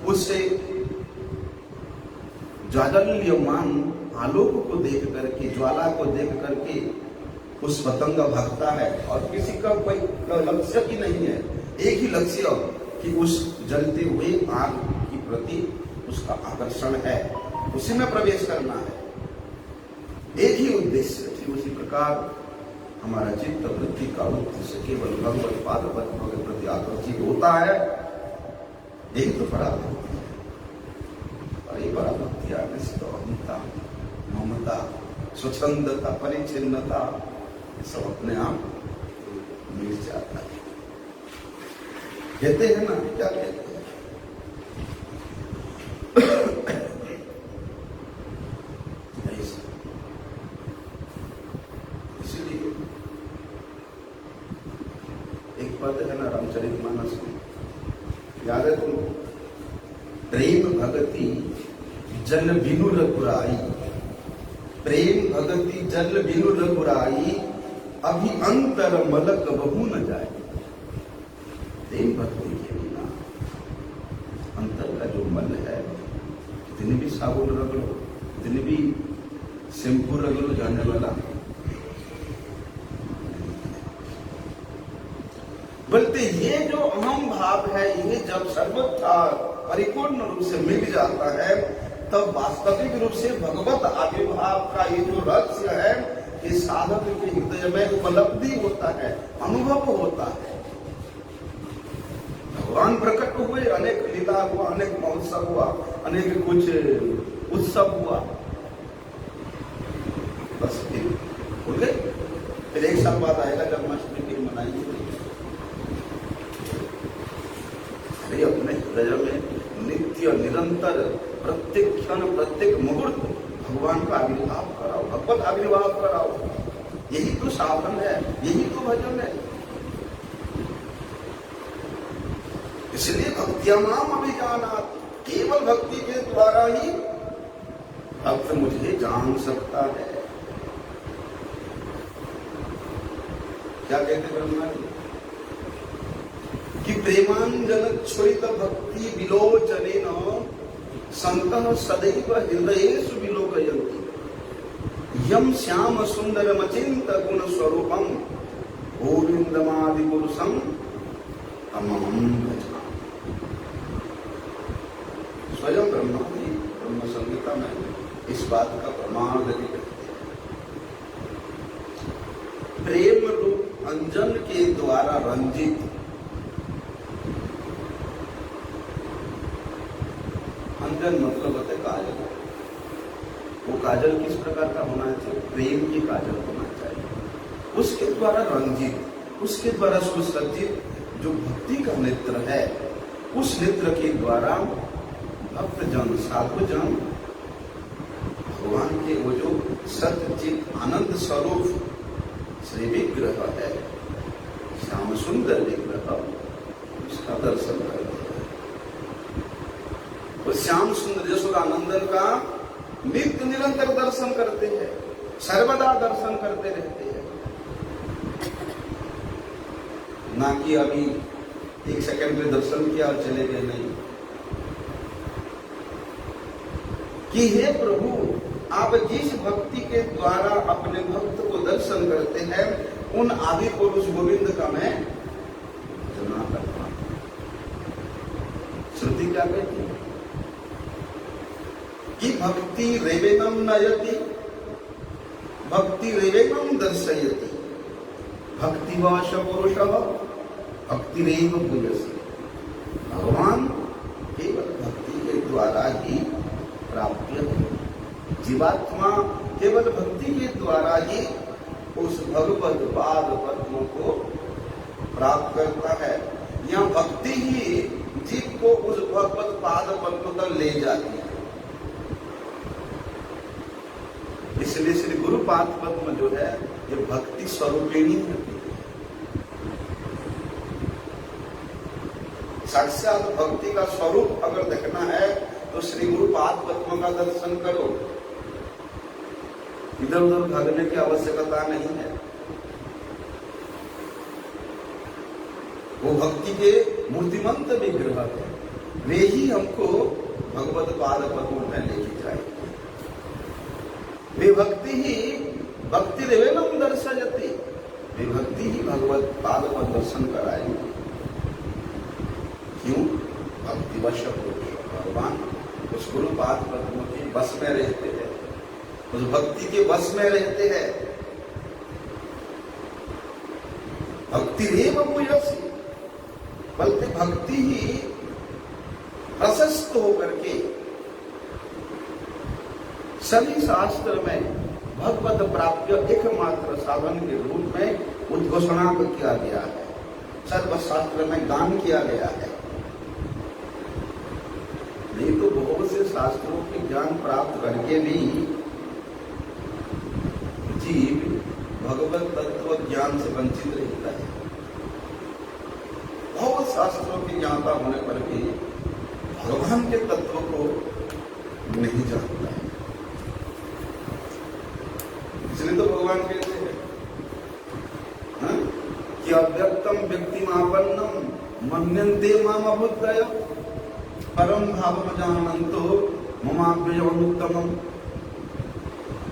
A: उससे ज्वालल्यमान आलोक को देख करके, ज्वाला को देख करके उस पतंग भगता है और किसी का कोई लक्ष्य ही नहीं है, एक ही लक्ष्य कि उस जलते हुए आग की प्रति उसका आकर्षण है, उसी में प्रवेश करना है, एक ही उद्देश्य। ठीक उसी प्रकार हमारा चित्त वृत्ति का उद्देश्य केवल भगवत पाद पद्म के प्रति आकर्षित होता है, यही तो पराभक्ति है। और ये पराभक्ति आने से तो अहंता, ममता, स्वच्छंदता, परिच्छिन्नता सब अपने आप मिल जाता है। कहते हैं ना, क्या कहते हैं, इसलिए एक पद है ना रामचरितमानस में, याद है तुमको, प्रेम भगति जल बिनु रघुराई, प्रेम भगति जल बिनु रघुराई, अभी अंतर मलक बहु न जाए। प्रेम भक्ति के बिना अंतर का जो मन है, कितने भी साबुन रख लो, कितने भी शैम्पू रख लो, जाने वाला। बोलते ये जो अहम भाव है, ये जब सर्वथा परिपूर्ण रूप से मिल जाता है, तब वास्तविक रूप से भगवत आविर्भाव का ये जो रहस्य है, ये साधक के हृदय में उपलब्धि होता है, अनुभव होता है। भगवान प्रकट हुए, अनेक लीला हुआ, अनेक महोत्सव हुआ, अनेक कुछ उत्सव हुआ, बस हो गए। फिर एक साल बाद आएगा जन्माष्टमी की मनाएंगे। अरे अपने हृदय में नित्य निरंतर प्रत्येक क्षण प्रत्येक मुहूर्त भगवान का आविर्भाव कराओ, भगवत आविर्भाव कराओ। यही तो साधन है, यही तो भजन है। इसलिए भक्त्यामाम अभिजानात्, केवल भक्ति के द्वारा ही भक्त मुझे जान सकता है। क्या कहते ब्रह्मा जी कि प्रेमांजन क्षुरित भक्ति विलोचनेन संतः सदैव हृदयेषु विलोकयन्ति, यम श्याम सुंदरमचिंत गुण स्वरूपम गोविंदमादि पुरुषम तमहं भजामि। स्वयं ब्रह्मा जी ब्रह्म संहिता में इस बात का प्रमाण देते हैं। प्रेम रूप अंजन के द्वारा रंजित, अंजन मतलब होता है काजल। वो काजल किस प्रकार का होना चाहिए? प्रेम की काजल होना चाहिए। उसके द्वारा रंजित, उसके द्वारा सुसज्जित जो भक्ति का नेत्र है, उस नेत्र के द्वारा भक्तजन, साधुजन भगवान के वो जो सत्यचित आनंद स्वरूप श्री विग्रह है, श्याम सुंदर विग्रह, उसका दर्शन करते हैं। वो श्याम सुंदर यशोदानंदन का नित्य निरंतर दर्शन करते हैं, सर्वदा दर्शन करते रहते हैं। ना कि अभी एक सेकंड में दर्शन किया और चले गए, नहीं। कि हे प्रभु, आप जिस भक्ति के द्वारा अपने भक्त को दर्शन करते हैं, उन आदि पुरुष गोविंद का मैं भजना करता हूं। श्रुति क्या कहती है कि भक्ति रेवेनम नयति, भक्ति रेवेनम दर्शयति, भक्ति वाश पुरुष भक्ति रेव भूयसी। भगवान केवल भक्ति के द्वारा ही प्राप्य है। जीवात्मा केवल भक्ति के द्वारा ही उस भगवत पाद पद्म को प्राप्त करता है। यह भक्ति ही जीव को उस भगवत पाद पद्म तक ले जाती है। इसलिए श्री गुरु पाद पद्म जो है ये भक्ति स्वरूपिणी है। साक्षात भक्ति का स्वरूप अगर देखना है तो श्री गुरु पाद पद्म का दर्शन करो। इधर उधर भागने की आवश्यकता नहीं है। वो भक्ति के मूर्तिमंत विग्रह है, वे ही हमको भगवत पाद पद्म में लेके जाएंगे। वे भक्ति ही भक्ति रेवेनम दर्शयति, वे भक्ति ही भगवत पाद का दर्शन कराएंगे। क्यों? भक्ति वश भगवान उस गुरु पाद पद्म के बस में रहते हैं, उस भक्ति के बस में रहते हैं। भक्ति रेव भूयसी, बल्कि भक्ति ही प्रशस्त होकर के सभी शास्त्र में भगवत प्राप्य एकमात्र साधन के रूप में उद्घोषणा किया गया है। सर्वशास्त्र में गान किया गया है। नहीं तो बहुत से शास्त्रों के ज्ञान प्राप्त करके भी जीव भगवत तत्व ज्ञान से वंचित रहता है। बहुत शास्त्रों की ज्ञाता होने पर भी भगवान के तत्व को नहीं जानता है। इसलिए तो भगवान कहते हैं कि अव्यक्तम व्यक्तिमापन्नम मन्यन्ते माम अभुतय परम भावम जानन्तो ममाव्ययमुत्तमम्।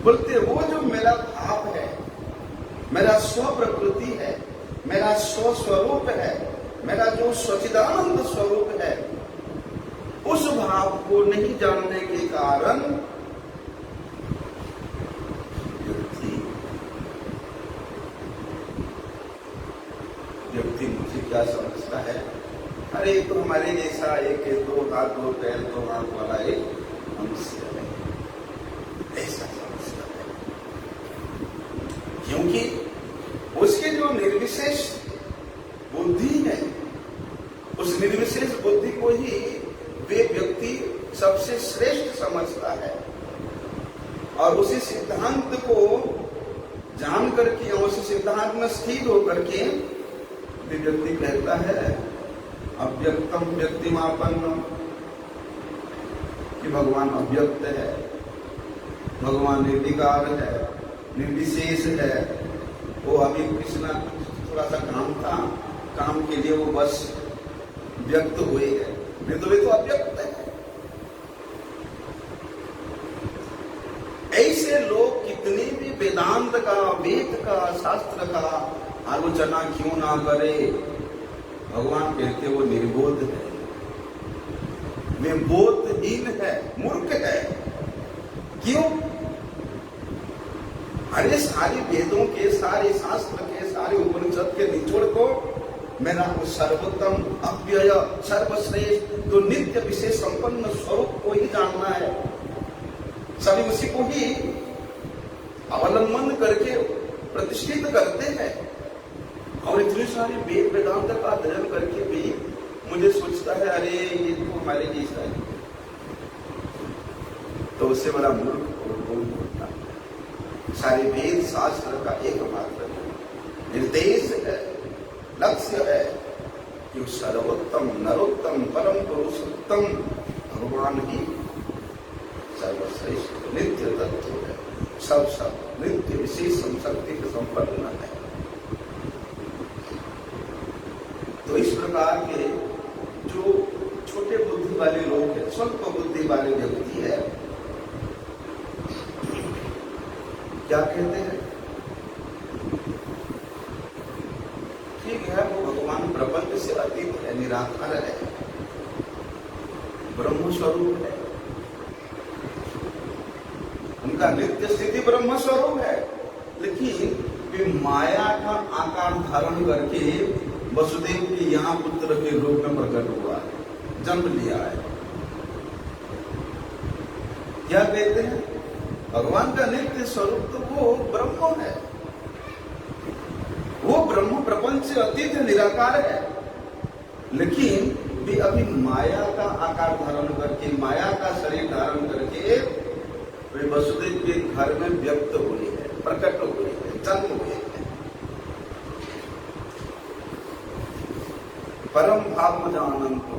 A: बोलते वो जो मेरा भाव है, मेरा स्व प्रकृति है, मेरा स्व स्वरूप है, मेरा जो सच्चिदानंद स्वरूप है, उस भाव को नहीं जानने के कारण व्यक्ति मुझे क्या समझता है, अरे तो हमारे जैसा एक दो हाथ दो पैर दो आंख वाला एक मनुष्य है, ऐसा समझता है। क्योंकि उसके जो निर्विशेष बुद्धि है, उस निर्विशेष बुद्धि को ही वे व्यक्ति सबसे श्रेष्ठ समझता है। और उसी सिद्धांत को जान करके, उसी सिद्धांत में स्थिर होकर के व्यक्ति कहता है अव्यक्तम व्यक्तिमापन्न, कि भगवान अव्यक्त है, भगवान निर्विकार है, निर्विशेष है। वो अभी कृष्ण थोड़ा सा काम था, काम के लिए वो बस व्यक्त हुए हैं, नहीं तो वे तो अव्यक्त है। ऐसे लोग कितने भी वेदांत का, वेद का, शास्त्र का आलोचना क्यों ना करे, भगवान कहते वो निर्बोध है, वे बोधहीन है, मूर्ख है। क्यों? अरे सारे वेदों के, सारे शास्त्र के, सारे उपनिषद के निचोड़ को मेरा सर्वोत्तम, अव्यय, सर्वश्रेष्ठ, तो नित्य विशेष संपन्न स्वरूप को ही जानना है। सभी उसी को ही अवलंबन करके प्रतिष्ठित करते हैं। और इतनी सारी वेद वेदांत का अध्ययन करके भी मुझे सोचता है अरे ये तो हमारे जैसा है, तो उससे बड़ा मूर्ख और कौन होता है। सारे वेद शास्त्र का एकमात्र निर्देश है, लक्ष्य है कि सर्वोत्तम, नरोत्तम, परम पुरुषोत्तम भगवान ही सर्वश्रेष्ठ नित्य तत्व है, सब नित्य विशेष शक्ति के संपन्न है। तो इस प्रकार के जो छोटे बुद्धि वाले लोग हैं, स्वल्प बुद्धि वाले व्यक्ति है, क्या कहते हैं स्वरूप है, उनका नित्य स्थिति ब्रह्म स्वरूप है, लेकिन वे माया का आकार धारण करके वसुदेव के यहाँ पुत्र के रूप में प्रकट हुआ है, जन्म लिया है। क्या कहते हैं? भगवान का नित्य स्वरूप तो वो ब्रह्म है, वो ब्रह्म प्रपंच से अतीत निराकार है, लेकिन वे अभी माया का आकार धारण करके, माया का शरीर धारण करके वे वसुदेव के घर में व्यक्त हुए हैं, प्रकट हुए हैं, जन्म हुए हैं। परम भाव जानंतो,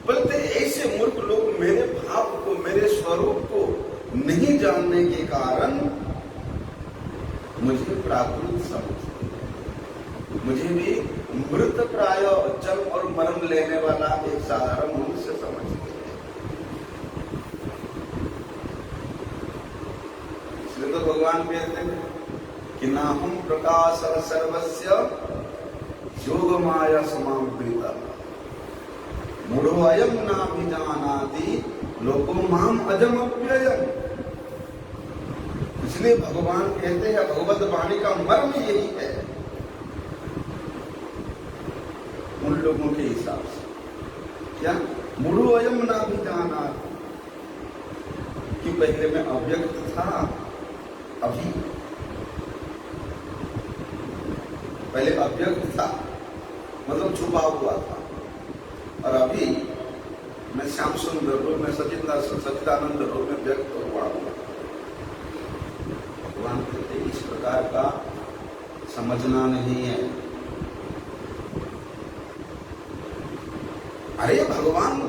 A: बोलते ऐसे मूर्ख लोग मेरे भाव को, मेरे स्वरूप को नहीं जानने के कारण मुझे प्राकृत समझते हैं, मुझे भी मृत प्राय जन्म और मरण लेने वाला एक साधारण मनुष्य समझते हैं। इसलिए तो भगवान कहते हैं कि नाहम प्रकाश सर्वस्य योग माया समावृता मूढ़ो अयम नाभिजानाति लोको माम अजम अव्ययम्। इसलिए भगवान कहते हैं, भगवत वाणी का मर्म यही है उन लोगों के हिसाब से, क्या मूढ़ो अयम नाभिजानाति, कि पहले मैं अव्यक्त था, अभी पहले अव्यक्त था मतलब छुपा हुआ था, और अभी मैं श्याम सुंदर रूप में, सच्चिदानंद रूप में व्यक्त हुआ हूं। भगवान कहते इस प्रकार का समझना नहीं है। अरे भगवान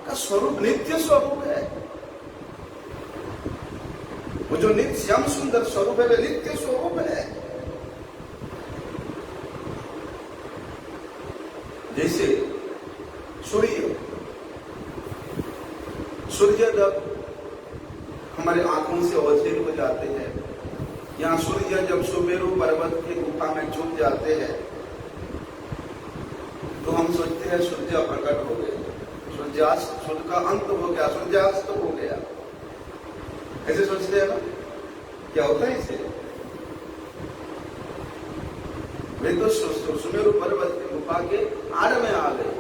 A: का स्वरूप नित्य स्वरूप है, वो जो नित्य श्याम सुंदर स्वरूप है, वे नित्य स्वरूप है। जैसे सूर्य जब हमारे आंखों से ओझल हो जाते हैं, यहाँ सूर्य जब सुमेरु पर्वत की गुफा में छुप जाते हैं, तो हम सोचते हैं सूर्य प्रकट हो गए, सूर्यास्त, सूर्य का अंत हो गया, सूर्यास्त हो गया, ऐसे सोचते हैं ना? क्या होता है इसे? वे तो सुमेरु पर्वत की गुफा के आड़ में आ गए।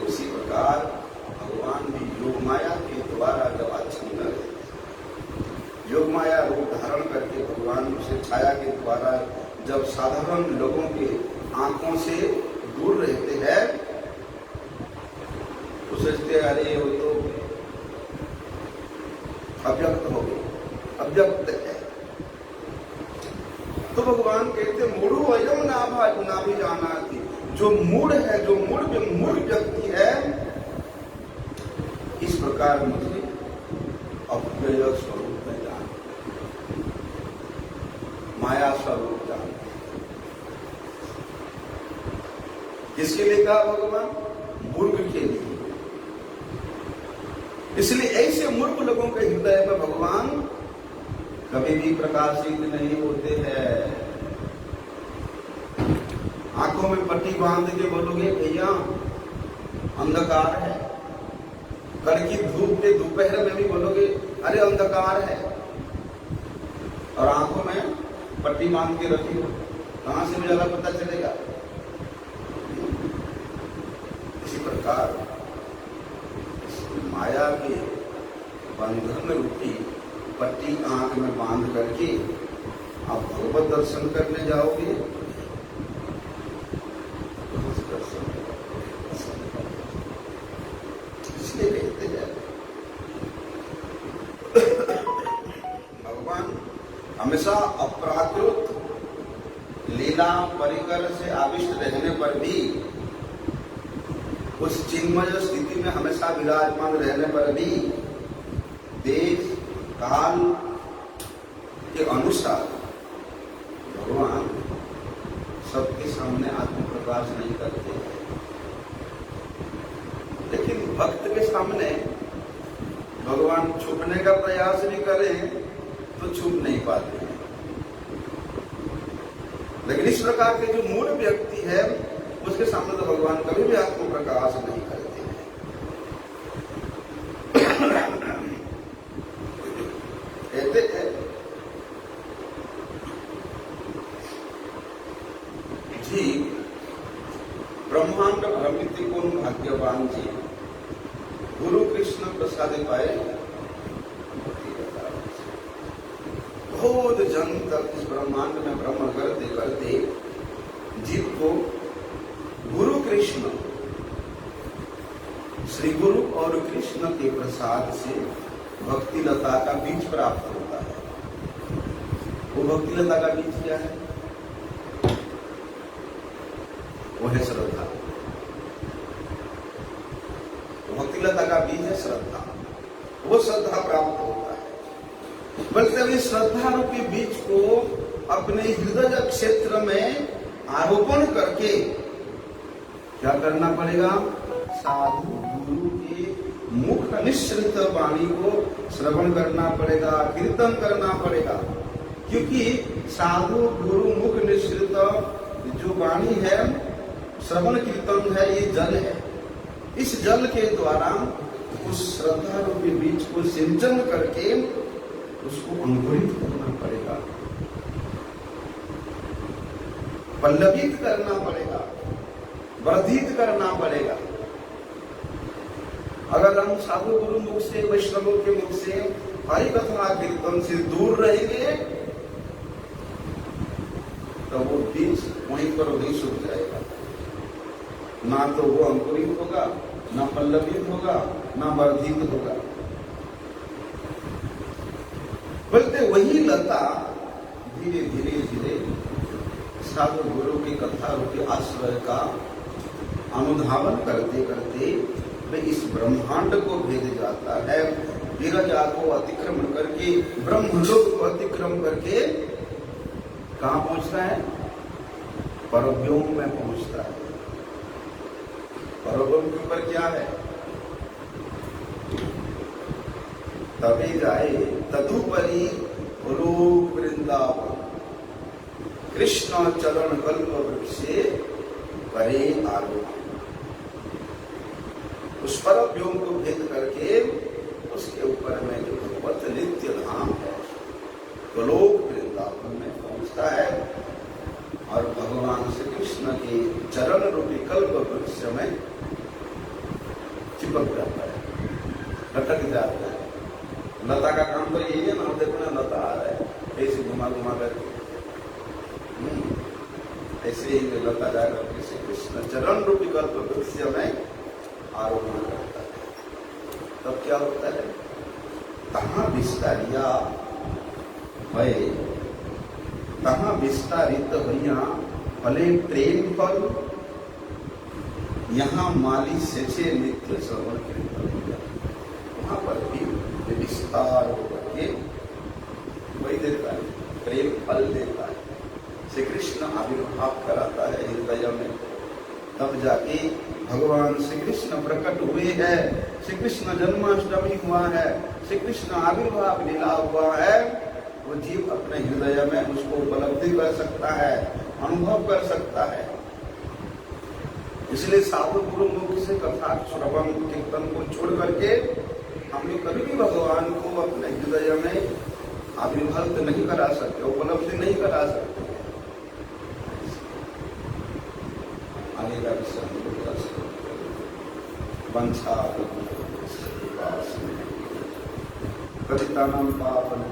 A: उसी प्रकार भगवान भी योग माया के द्वारा जब आच्छन्न रहते, योग माया रूप धारण करके भगवान उसे छाया के द्वारा जब साधारण लोगों के आंखों से दूर रहते हैं, तो सोचते अरे वो तो अव्यक्त हो गए, अव्यक्त है। तो भगवान कहते मूढ़ो अयम नाभिजानाति, जो मूढ़ है, जो मूढ़ व्यक्ति है, इस प्रकार मुझे अव्यय स्वरूप में जान, माया स्वरूप जान। किसके लिए कहा भगवान? मूर्ख के लिए। इसलिए ऐसे मूर्ख लोगों के हृदय में भगवान कभी भी प्रकाशित नहीं होते हैं। आंखों में पट्टी बांध के बोलोगे भैया अंधकार है, कड़की धूप के दोपहर में भी बोलोगे अरे अंधकार है, और आंखों में पट्टी बांध के रखी हो, कहां से उजाला पता चलेगा? इसी प्रकार माया के बंधन रूपी पट्टी आंख में बांध करके आप भगवत दर्शन करने जाओगे, इसलिए कहते हैं भगवान हमेशा अपराकृत लीला परिकर से आविष्ट रहने पर भी, उस चिन्मय स्थिति में हमेशा विराजमान रहने पर भी देश काल के अनुसार भगवान सबके सामने आत्म प्रकाश नहीं करते, लेकिन भक्त के सामने भगवान छुपने का प्रयास भी करें तो छुप नहीं पाते हैं। लेकिन इस प्रकार के जो मूल व्यक्ति है, उसके सामने तो भगवान कभी भी आत्म प्रकाश नहीं करते हैं। प्रसाद पाए। बहुत जन तक इस ब्रह्मांड में भ्रमण करते करते जीव को गुरु कृष्ण, श्री गुरु और कृष्ण के प्रसाद से भक्ति लता का बीज प्राप्त होता है। वो भक्ति लता का बीज क्या है? वो है श्रद्धा। भक्ति लता का बीज है श्रद्धा। वो श्रद्धा प्राप्त होता है। बल्कि अभी श्रद्धा रूपी बीज को अपने हृदय क्षेत्र में आरोपण करके क्या करना पड़ेगा? साधु गुरु के मुख निश्रित वाणी को श्रवण करना पड़ेगा, कीर्तन करना पड़ेगा। क्योंकि साधु गुरु मुख निश्रित जो वाणी है, श्रवण कीर्तन है, ये जल है। इस जल के द्वारा उस श्रद्धा रूपी बीज को सिंचन करके उसको अंकुरित करना पड़ेगा, पल्लवित करना पड़ेगा, वर्धित करना पड़ेगा। अगर हम साधु गुरु मुख से, वैष्णवों के मुख से, हरि कथा कीर्तन से दूर रहेंगे तो वो बीज वहीं पर वहीं सूख जाएगा। ना तो वो अंकुरित होगा, ना पल्लवित होगा, ना वर्धित होगा। बल्कि वही लता धीरे धीरे धीरे साधु गुरु की कथा रूपी आश्रय का अनुधावन करते करते वे इस ब्रह्मांड को भेद जाता है। विरजा को अतिक्रमण करके, ब्रह्मलोक को अतिक्रमण करके कहां पहुंचता है? परव्योम में पहुंचता है। परव्योम के ऊपर क्या है? तभी जाए तदुपरि रूप वृंदावन कृष्ण चरण कल्प वृक्षे करे आरोप। उस परम व्योम को भेद करके उसके ऊपर में जो भगवत नित्य धाम है, गोलोक वृंदावन में पहुंचता है और भगवान श्री कृष्ण के चरण रूपी कल्प वृक्ष में चिपक जाता है, लटक जाता है। लता का काम तो यही है ना, देखो ना लता आ रहा है ऐसे घुमा घुमा करके, ऐसे ही लता जाकर के श्री कृष्ण चरण रूपी कल्प वृक्ष में आरोपण करता है। तब क्या होता है? कहाँ विस्तारिया है, कहाँ विस्तारित भैया फले प्रेम फल, यहाँ माली से नित्य श्रवण कीर्तन, वहां पर भी विस्तार होकर के वही देता है, प्रेम फल देता है। श्री कृष्ण आविर्भाव कराता है हृदय में, तब जाके भगवान श्री कृष्ण प्रकट हुए हैं। श्री कृष्ण जन्माष्टमी हुआ है, श्री कृष्ण आविर्भाव लीला हुआ है। वो जीव अपने हृदय में उसको उपलब्धि कर सकता है, अनुभव कर सकता है। इसलिए साधु गुरु मुख से कथा श्रवण कीर्तन को छोड़ करके हम लोग कभी भी भगवान को अपने हृदय में आविर्भाव नहीं करा सकते, उपलब्धि नहीं करा सकते। आगे का विषय हम लोग कर सकते। वंशा कविता नाम पावन